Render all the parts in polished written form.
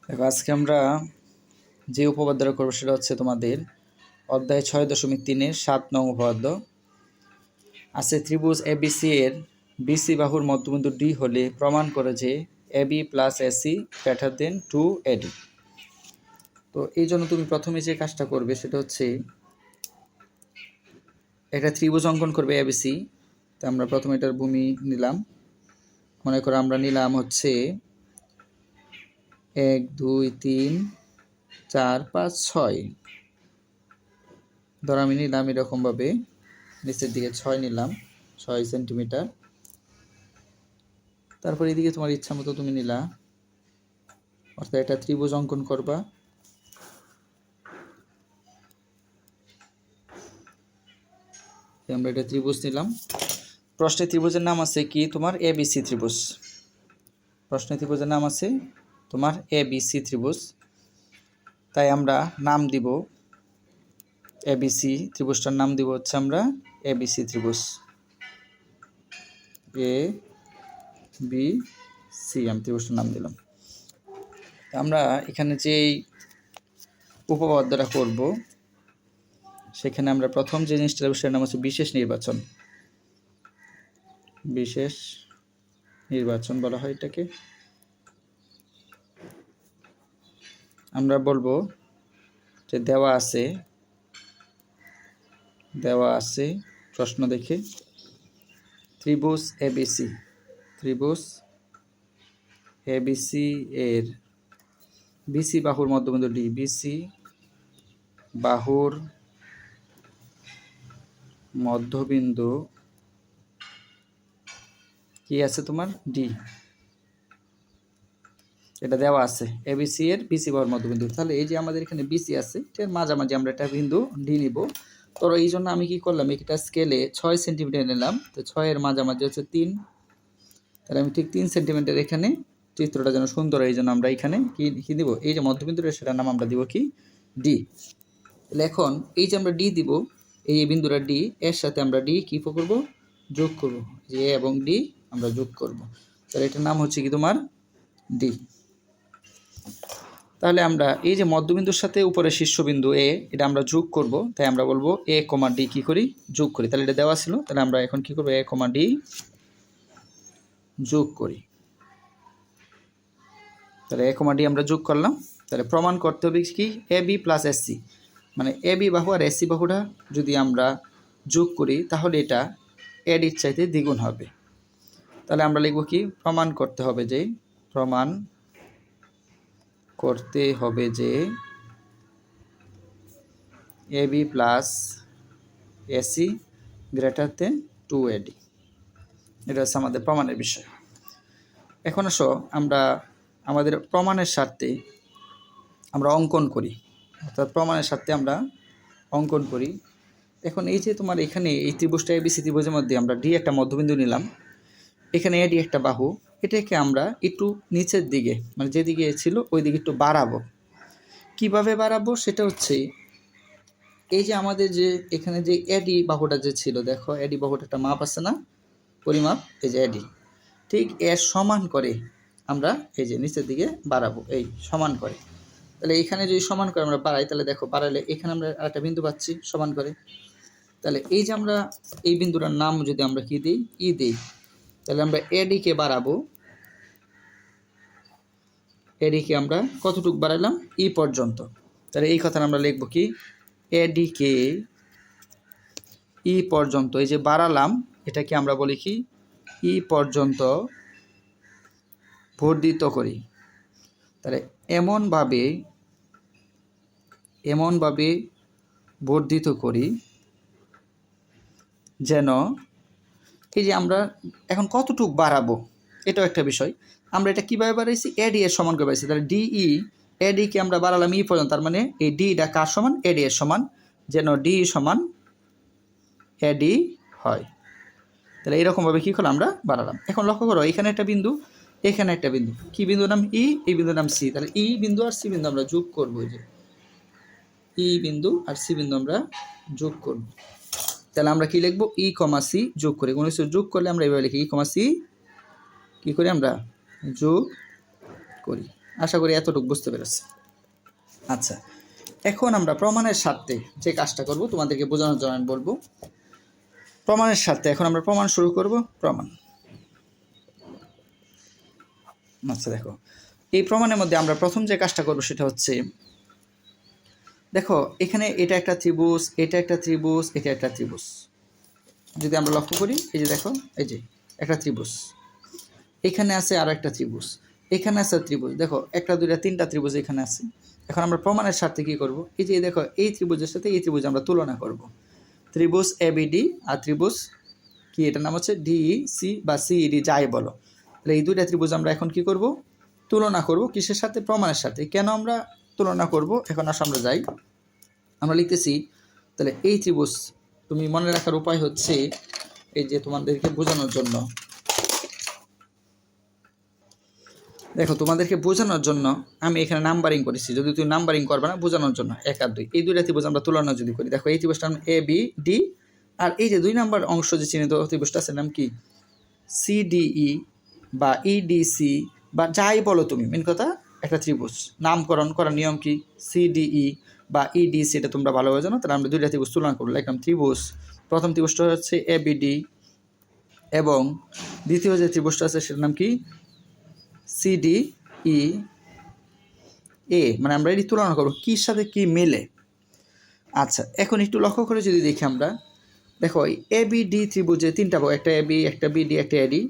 দেখো আজকে আমরা যে উপপাদ্যটা করবো সেটা হচ্ছে তোমাদের অধ্যায় 6.3-এর 7 নং উপপাদ্য আছে। ত্রিভুজ এবিসি এর বিসি বাহুর মধ্যবিন্দু ডি হলে প্রমাণ করে যে AB plus AC greater than 2AD। তো এই জন্য তুমি প্রথমে যে কাজটা করবে সেটা হচ্ছে একটা ত্রিভুজ অঙ্কন করবে এবিসি। তো আমরা প্রথমে এটার ভূমি নিলাম, মনে করো আমরা নিলাম হচ্ছে 1 2 3 4 5 6। ধর আমি নিলাম এরকমভাবে, নিচের দিকে 6 নিলাম, 6 সেন্টিমিটার। তারপর এদিকে তোমার ইচ্ছা মতো তুমি নিলা, অর্থাৎ একটা ত্রিভুজ অঙ্কন করবা। আমরা একটা ত্রিভুজ নিলাম। প্রশ্নে ত্রিভুজের নাম আছে কি তোমার এবিসি ত্রিভুজ। প্রশ্নে ত্রিভুজের নাম আছে তোমার এবিসি ত্রিভুজ। তাই আমরা নাম দিব এবিসি ত্রিভুজটার নাম দিব হচ্ছে আমরা এবিসি ত্রিভুজ, এ বি সি। আমি ত্রিভুজটার নাম দিলাম। আমরা এখানে যে উপপাদ্যটা করব সেখানে আমরা প্রথম যে জিনিসটা সেটার নাম হচ্ছে বিশেষ নির্বাচন। বিশেষ নির্বাচন বলা হয় এটাকে। আমরা বলবো যে দেওয়া আছে প্রশ্ন দেখে ত্রিভুজ এবিসি এর বিসি বাহুর মধ্যবিন্দু ডি, বিসি বাহুর মধ্যবিন্দু কি আছে তোমার ডি। এটা দেওয়া আছে এবিসি এর বিসি বাহুর মধ্যবিন্দু। তাহলে এই যে আমাদের এখানে বিসি আছে, এর মাঝামাঝি আমরা একটা বিন্দু ডি নিব। তো এই জন্য আমি কি করলাম, একটা স্কেলে 6 সেন্টিমিটার নিলাম। তো 6 এর মাঝামাঝি হচ্ছে 3। তাহলে আমি ঠিক 3 সেন্টিমিটার এখানে, চিত্রটা যেন সুন্দর এই জন্য আমরা এখানে কি দিব, এই যে মধ্যবিন্দুটা সেটার নাম আমরা দিব কি ডি। তাহলে এখন এই যে আমরা ডি দিব, এই বিন্দুটা ডি, এর সাথে আমরা ডি কি করব, যোগ করব। যে এ এবং ডি আমরা যোগ করব। তাহলে এটার নাম হচ্ছে কি তোমার ডি। তাহলে আমরা এই যে মধ্যবিন্দুর সাথে উপরে শীর্ষবিন্দু এ, এটা আমরা যোগ করব। তাই আমরা বলবো এ কমা ডি কি করি, যোগ করি। তাহলে এটা দেওয়া ছিল, তাহলে আমরা এখন কি করব, এ কমা ডি যোগ করি। তাহলে এ কমা ডি আমরা যোগ করলাম। তাহলে প্রমাণ করতে হবে কি এ বি প্লাস এসসি, মানে এ বি বাহু আর এসসি বাহুটা যদি আমরা যোগ করি তাহলে এটা এডির চাইতে দ্বিগুণ হবে। তাহলে আমরা লিখব কি, প্রমাণ করতে হবে যে A B plus AC greater than 2AD। এটা হচ্ছে আমাদের প্রমাণের বিষয়। এখন আসো আমরা আমাদের প্রমাণের স্বার্থে আমরা অঙ্কন করি, অর্থাৎ প্রমাণের স্বার্থে আমরা অঙ্কন করি। এখন এই যে তোমার এখানে এই ত্রিভুজটা এবিসি ত্রিভুজের মধ্যে আমরা ডি একটা মধ্যবিন্দু নিলাম, এখানে এডি একটা বাহু, এটাকে আমরা একটু নিচের দিকে, মানে যেদিকে ছিল ওই দিকে একটু বাড়াবো। কিভাবে বাড়াবো সেটা হচ্ছে এই যে আমাদের যে এখানে যে এডি বাহুটা যে ছিল, দেখো এডি বাহুটা একটা মাপ আছে না, পরিমাপ, এই যে এডি, ঠিক এর সমান করে আমরা এই যে নিচের দিকে বাড়াবো, এই সমান করে। তাহলে এখানে যদি সমান করে আমরা বাড়াই, তাহলে দেখো বাড়ালে এখানে আমরা একটা বিন্দু পাচ্ছি সমান করে। তাহলে এই যে আমরা এই বিন্দুটার নাম যদি আমরা কি দিই, ই দিই, তাহলে আমরা এডিকে বাড়াবো। এডিকে আমরা কতটুকু বাড়ালাম, ই পর্যন্ত। তাহলে এই কথা আমরা লিখবো কি, এডিকে ই পর্যন্ত, এই যে বাড়ালাম এটাকে আমরা বলি কি ই পর্যন্ত বর্ধিত করি। তাহলে এমনভাবে বর্ধিত করি যেন এই যে আমরা এখন কতটুকু বাড়াবো এটাও একটা বিষয়। আমরা এটা কীভাবে বাড়াইছি, এডি এর সমান করে বাড়াইছি। তাহলে ডিই, এডিকে আমরা বাড়ালাম ই পর্যন্ত, তার মানে এই ডিটা কার সমান, এডি এর সমান, যেন ডি সমান এডি হয়। তাহলে এইরকমভাবে কী করলাম, আমরা বাড়ালাম। এখন লক্ষ্য করো এখানে একটা বিন্দু, এখানে একটা বিন্দু, কি বিন্দুর নাম ই, এই বিন্দুর নাম সি। তাহলে ই বিন্দু আর সি বিন্দু আমরা যোগ করবো, যে ই বিন্দু আর সি বিন্দু আমরা যোগ করব। তাহলে আমরা কি লিখবো, ই কমা সি যোগ করি। কোনো কিছু যোগ করলে আমরা এইভাবে লিখি, ই কমা সি কি করি আমরা যোগ করি। আশা করি এতটুকু বুঝতে পেরেছি। আচ্ছা, এখন আমরা প্রমাণের স্বার্থে যে কাজটা করব তোমাদেরকে বোঝানোর জন্য আমি বলবো। প্রমাণের স্বার্থে এখন আমরা প্রমাণ শুরু করব। প্রমাণ। আচ্ছা দেখো, এই প্রমাণের মধ্যে আমরা প্রথম যে কাজটা করব সেটা হচ্ছে, দেখো এখানে এটা একটা ত্রিভুজ, এটা একটা ত্রিভুজ, এটা একটা ত্রিভুজ। যদি আমরা লক্ষ্য করি, এই যে দেখো, এই যে একটা ত্রিভুজ, এখানে আছে আর একটা ত্রিভুজ, এখানে আছে ত্রিভুজ। দেখো একটা দুইটা তিনটা ত্রিভুজ এখানে আছে। এখন আমরা প্রমাণের স্বার্থে কী করব, এই যে দেখো এই ত্রিভুজের সাথে এই ত্রিভুজ আমরা তুলনা করব। ত্রিভুজ এবিডি আর ত্রিভুজ কি, এটার নাম হচ্ছে ডিসি বা সিইডি যাই বলো। তাহলে এই দুইটা ত্রিভুজ আমরা এখন কি করব, তুলনা করব। কিসের সাথে? প্রমাণের সাথে। কেন আমরা তুলনা করব, এখন আসো আমরা যাই। আমরা লিখতেছি, তাহলে এই ত্রিভুজ, তুমি মনে রাখার উপায় হচ্ছে, এই যে তোমাদেরকে বোঝানোর জন্য, দেখো তোমাদেরকে বোঝানোর জন্য আমি এখানে নাম্বারিং করেছি। যদি তুমি নাম্বারিং করবে না, বোঝানোর জন্য 1 আর 2 এই দুইটা ত্রিভুজ আমরা তুলনা যদি করি, দেখো এই ত্রিভুজটার নাম এ বি ডি, আর এই যে 2 নাম্বার অংশ যে চিহ্নিত ত্রিভুজটা আছে নাম কি, সিডিই বা ইডিসি বা যাই বলো তুমি, মেন কথা একটা ত্রিভুজ নামকরণ করার নিয়ম কি, সিডিই বা ইডিসি, এটা তোমরা ভালোভাবে জানো। তাহলে আমরা দুইটা ত্রিভুজ তুলনা করবো। লিখলাম ত্রিভুজ, প্রথম ত্রিভুজটা হচ্ছে এবিডি এবং দ্বিতীয় যে ত্রিভুজটা আছে সেটার নাম কি, সিডিই এ। মানে আমরা এটি তুলনা করবো কির সাথে কি মেলে। আচ্ছা, এখন একটু লক্ষ্য করে যদি দেখি আমরা, দেখো এই এবিডি ত্রিভুজে 3টা বাহু, একটা এবি, একটা বিডি, একটা এডি।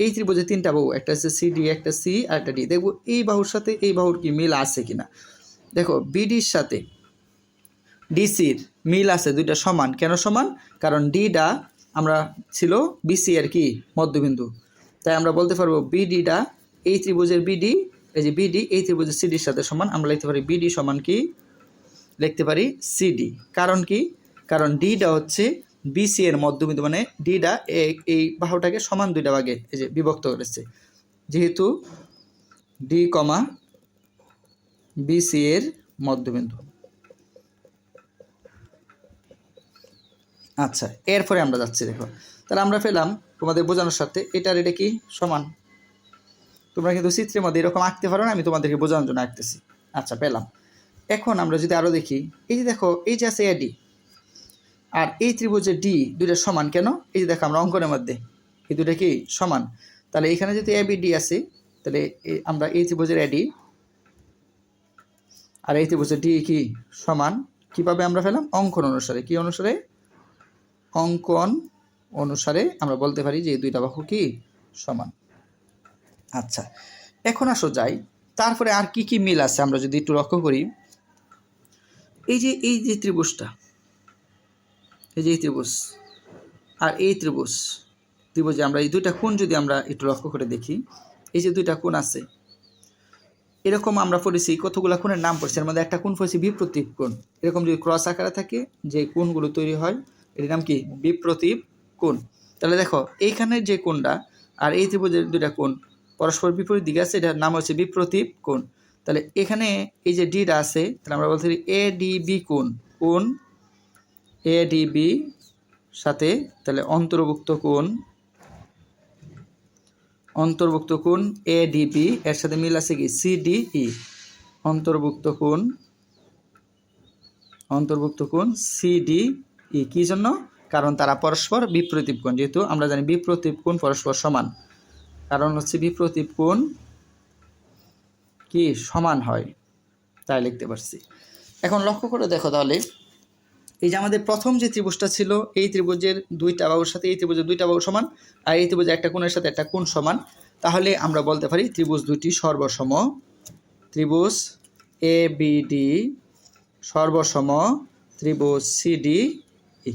এই ত্রিভুজে 3টা বাহু, একটা হচ্ছে সিডি, একটা সি আর একটা ডি। দেখবো এই বাহুর সাথে এই বাহুর কি মিল আছে কিনা। দেখো বিডির সাথে ডিসির মিল আছে, দুইটা সমান। কেন সমান? কারণ ডিটা আমরা ছিল বিসি এর কি মধ্যবিন্দু, তাই আমরা বলতে পারবো বিডিটা এই ত্রিভুজের বিডি, এই যে বিডি এই ত্রিভুজের সিডির সাথে সমান। আমরা লিখতে পারি বিডি সমান কি, লিখতে পারি সিডি। কারণ কি, কারণ ডিটা হচ্ছে বিসি এর মধ্যবিন্দু, মানে ডিটা এই বাহুটাকে সমান দুইটা ভাগে এই যে বিভক্ত করেছে, যেহেতু ডি কমা বিসি এর মধ্যবিন্দু। আচ্ছা, এরপরে আমরা যাচ্ছি। দেখো তাহলে আমরা পেলাম তোমাদের বোঝানোর সাথে এটার এটা কি সমান। তোমরা কিন্তু চিত্রের মধ্যে এরকম আঁকতে পারো না, আমি তোমাদেরকে বোঝানোর জন্য আঁকতেছি। আচ্ছা পেলাম। এখন আমরা যদি আরও দেখি, এই যে দেখো এই যে আছে এডি আর এই ত্রিভুজের ডি, দুইটা সমান। কেন? এই যে দেখো আমরা অঙ্কনের মধ্যে এই দুটা কি সমান। তাহলে এখানে যদি এ বি ডি আছে, তাহলে আমরা এই ত্রিভুজের এডি আর এই ত্রিভুজের ডি কি সমান। কিভাবে আমরা পেলাম? অঙ্কন অনুসারে। কি অনুসারে? অঙ্কন অনুসারে আমরা বলতে পারি যে এই দুইটা বাহু কি সমান। আচ্ছা, এখন আসো যাই, তারপরে আর কি কি মিল আছে আমরা যদি একটু লক্ষ্য করি। এই যে ত্রিভুজটা, এই যে ত্রিভুজ আর এই ত্রিভুজে আমরা এই দুইটা কোণ যদি আমরা একটু লক্ষ্য করে দেখি, এই যে দুইটা কোণ আছে, এরকম আমরা পড়েছি কতগুলো কোণের নাম পড়ছি। এর মধ্যে একটা কোণ পড়েছি বিপ্রতীপ কোণ। এরকম যদি ক্রস আকারে থাকে যে কোণগুলো তৈরি হয়, এর নাম কি? বিপ্রতীপ কোণ। তাহলে দেখো এইখানের যে কোণটা আর এই ত্রিভুজের দুইটা কোণ পরস্পর বিপরীত দিকে আছে, এটার নাম হচ্ছে বিপ্রতীপ কোণ। তাহলে এখানে এই যে ডিটা আছে, তাহলে আমরা বলতে পারি এডিবি কোণ। কোণ এডিবি সাথে তাহলে অন্তর্ভুক্ত কোণ এডিবি এর সাথে মিল আছে কি সিডিই। অন্তর্ভুক্ত কোণ সিডিই। কি জন্য? কারণ তারা পরস্পর বিপ্রতীপ কোণ। যেহেতু আমরা জানি বিপ্রতীপ কোণ পরস্পর সমান, কারণ হচ্ছে বিপ্রতীপ কোণ কি সমান হয়, তাই লিখতে পারছি। এখন লক্ষ্য করে দেখো, তাহলে এই যে আমাদের প্রথম যে ত্রিভুজটা ছিল, এই ত্রিভুজের দুইটা বাহুর সাথে এই ত্রিভুজের দুইটা বাহু সমান, আর এই ত্রিভুজের একটা কোণের সাথে একটা কোণ সমান। তাহলে আমরা বলতে পারি ত্রিভুজ দুইটি সর্বসম। ত্রিভুজ এ বি ডি সর্বসম ত্রিভুজ সিডি ই।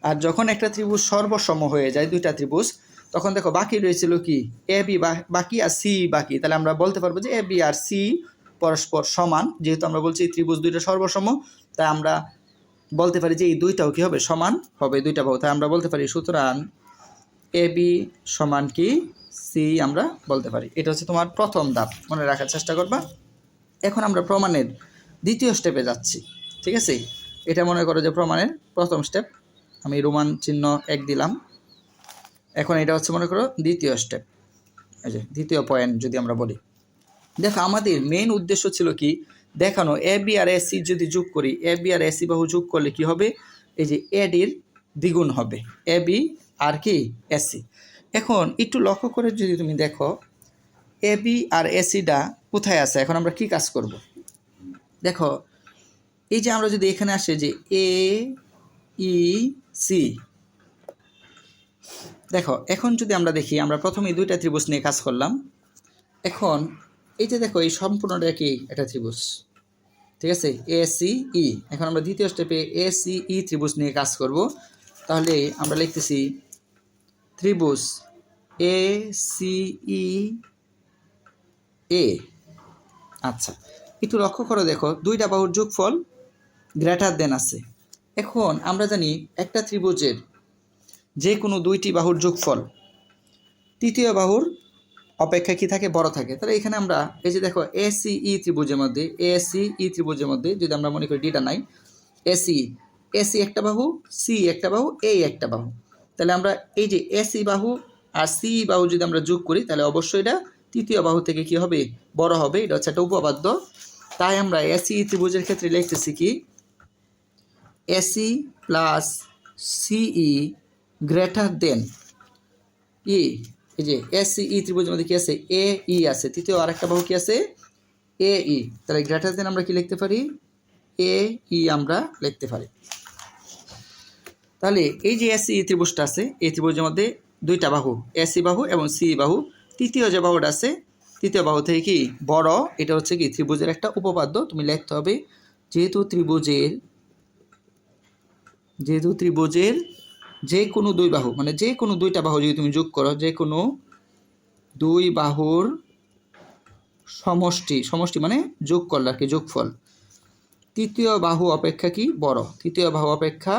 আর যখন একটা ত্রিভুজ সর্বসম হয়ে যায়, দুইটা ত্রিভুজ, তখন দেখো বাকি রয়েছিল কি এ বি বাকি আর সি বাকি। তাহলে আমরা বলতে পারবো যে এ বি আর সি পরস্পর সমান। যেহেতু আমরা বলছি ত্রিভুজ দুইটা সর্বসম, তাই আমরা বলতে পারি যে এই দুইটাও কি হবে? সমান হবে, দুইটা বাহু। তাই আমরা বলতে পারি সুতরাং এ বি সমান কি সি আমরা বলতে পারি। এটা হচ্ছে তোমার প্রথম ধাপ, মনে রাখার চেষ্টা করবা। এখন আমরা প্রমাণের দ্বিতীয় স্টেপে যাচ্ছি, ঠিক আছে? এটা মনে করো যে প্রমাণের প্রথম স্টেপ, আমি রোমান চিহ্ন 1 দিলাম। এখন এটা হচ্ছে মনে করো দ্বিতীয় স্টেপ, এই যে দ্বিতীয় পয়েন্ট যদি আমরা বলি। দেখো আমাদের মেইন উদ্দেশ্য ছিল কি দেখানো এ বি আর এসি যদি যোগ করি এ বি আর এসি বাহু যোগ করলে কি হবে এই যে এডির দ্বিগুণ হবে এ বি আর কি এসি। এখন একটু লক্ষ্য করে যদি তুমি দেখো এ বি আর এসিটা কোথায় আছে, এখন আমরা কি কাজ করব দেখো এই যে আমরা যদি এখানে আসে যে এ ই সি, দেখো এখন যদি আমরা দেখি আমরা প্রথমে দুইটা ত্রিভুজ নিয়ে কাজ করলাম। এখন এই যে দেখো এই সম্পূর্ণটা কি একটা ত্রিভুজ, ঠিক আছে এ সি ই। এখন আমরা দ্বিতীয় স্টেপে এ সি ই ত্রিভুজ নিয়ে কাজ করব। তাহলে আমরা লিখতেছি ত্রিভুজ এ সি ই এ। আচ্ছা একটু লক্ষ্য করে দেখো দুইটা বাহুর যোগফল গ্রেটার দেন আছে। এখন আমরা জানি একটা ত্রিভুজের যে কোনো দুইটি বাহুর যোগফল তৃতীয় বাহুর অপেক্ষা কি থাকে বড় থাকে। তাহলে এখানে আমরা এই যে দেখো এ সি ই ত্রিভুজের মধ্যে ত্রিভুজের মধ্যে যদি আমরা মনে করি ডিটা নাই এসি একটা বাহু সি একটা বাহু এ একটা বাহু, তাহলে আমরা এই যে এসি বাহু আর সি বাহু যদি আমরা যোগ করি তাহলে অবশ্যই এটা তৃতীয় বাহু থেকে কি হবে বড় হবে, এটা হচ্ছে একটা উপপাদ্য। তাই আমরা এসি ত্রিভুজের ক্ষেত্রে লিখতেছি কি AC plus CE greater than E. এই যে এসি ই ত্রিভুজের মধ্যে কি আছে এ ই আছে, তৃতীয় আরেকটা বাহু কি আছে এ ই, তাহলে গ্রেটার দেন আমরা কি লিখতে পারি এ ই আমরা লিখতে পারি। তাহলে এই যে এসি ত্রিভুজটা আছে এই ত্রিভুজের মধ্যে দুইটা বাহু এসি বাহু এবং সি বাহু, তৃতীয় যে বাহুটা আছে তৃতীয় বাহু থেকে কি বড়, এটা হচ্ছে কি ত্রিভুজের একটা উপপাদ্য। তুমি লিখতে হবে যেহেতু ত্রিভুজের যে কোনো দুই বাহু মানে যে কোনো দুইটা বাহু যদি তুমি যোগ করো যে কোনো দুই বাহুর সমষ্টি মানে যোগ করলে আর কি যোগফল তৃতীয় বাহু অপেক্ষা কি বড়, তৃতীয় বাহু অপেক্ষা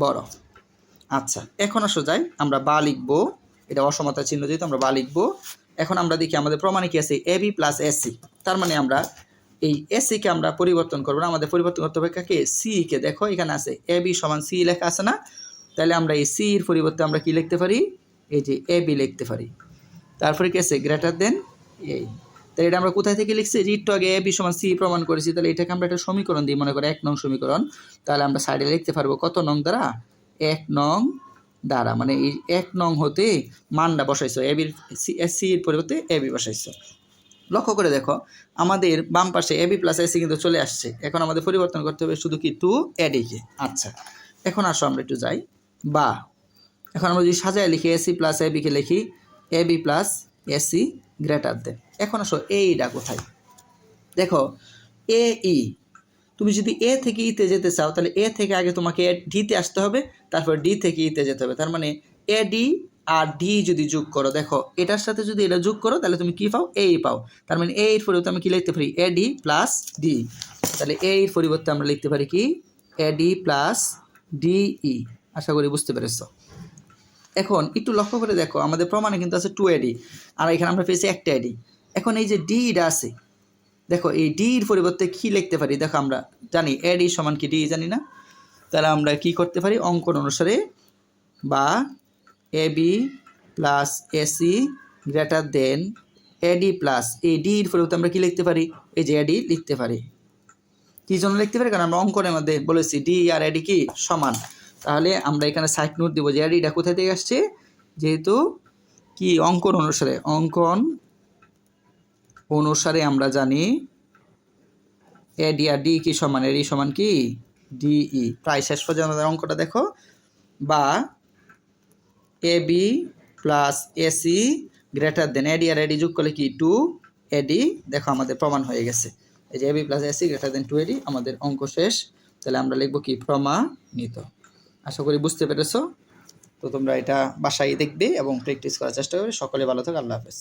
বড়। আচ্ছা এখন আসো যাই আমরা বা লিখবো, এটা অসমতা চিহ্ন যেহেতু আমরা বা লিখবো। এখন আমরা দেখি আমাদের প্রমাণে কি আছে এ বি প্লাস এসি, তার মানে আমরা এই এসিকে আমরা পরিবর্তন করবো না, আমাদের পরিবর্তন করতে হবে কাকে সিকে। দেখো এখানে আছে এ বি সমান সি লেখা আছে না, তাহলে আমরা এই সির পরিবর্তে আমরা কি লিখতে পারি এই যে এ বি লিখতে পারি। তারপরে কি আছে গ্রেটার দেন এই, তাহলে এটা আমরা কোথায় থেকে লিখছি যে একটু আগে এ বি সমান সি প্রমাণ করেছি, তাহলে এটাকে আমরা একটা সমীকরণ দিই মনে করো 1 নং সমীকরণ। তাহলে আমরা সাইডে লিখতে পারবো কত নং দ্বারা 1 নং দ্বারা, মানে এই 1 নং হতে মানটা বসাইছো এ বির সির পরিবর্তে এ বি বসাইছো। লক্ষ্য করে দেখো আমাদের বাম পাশে এ বি প্লাস এসি কিন্তু চলে আসছে, এখন আমাদের পরিবর্তন করতে হবে শুধু কি টু এডিকে। আচ্ছা এখন আসো আমরা একটু যাই বা এখন আমরা যদি সাজায় লিখি এসি প্লাস এ বিকে লিখি A B plus AC greater than. এখন আসো এইটা কোথায় দেখো এ ই, তুমি যদি এ থেকে ইতে যেতে চাও তাহলে এ থেকে আগে তোমাকে ডিতে আসতে হবে, তারপর ডি থেকে ইতে যেতে হবে। তার মানে এ ডি আর ডি যদি যোগ করো দেখো এটার সাথে যদি এটা যোগ করো তাহলে তুমি কি পাও এ পাও, তার মানে এর পরিবর্তে আমি কি লিখতে পারি এ ডি প্লাস ডি। তাহলে এর পরিবর্তে আমরা লিখতে পারি কি এ ডি প্লাস ডিই। আশা করি বুঝতে পেরেছ। এখন একটু লক্ষ্য করে দেখো আমাদের প্রমাণে কিন্তু আছে 2 এডি আর এখানে আমরা পেয়েছি একটা এডি। এখন এই যে ডিটা আছে দেখো এই ডির পরিবর্তে কি লিখতে পারি, দেখো আমরা জানি এডি সমান কি ডি জানি না, তাহলে আমরা কি করতে পারি অঙ্কন অনুসারে বা A B plus AC greater than AD plus এই ডির পরিবর্তে আমরা কি লিখতে পারি এই যে এডি লিখতে পারি। কি জন্য লিখতে পারি কারণ আমরা অঙ্কনের মধ্যে বলেছি ডি আর এডি কি সমান, তাহলে আমরা এখানে সাইড নোট দিব যে এডিটা কোথা থেকে আসছে যেহেতু কি অঙ্কন অনুসারে আমরা জানি এডি আর ডি কি সমান এডি সমান কি ডিই। প্রায় শেষ পর্যন্ত আমাদের অঙ্কটা দেখো বা A B plus AC greater than AD আর এডি যোগ করলে কি 2 এডি। দেখো আমাদের প্রমাণ হয়ে গেছে এই যে A B plus AC greater than 2 AD, আমাদের অঙ্ক শেষ। তাহলে আমরা লিখবো কি প্রমাণিত। আশা করি বুঝতে পেরেছো। তো তোমরা এটা বাসায় দেখবে এবং প্র্যাকটিস করার চেষ্টা করবে। সকলে ভালো থাকো, আল্লাহ হাফেজ।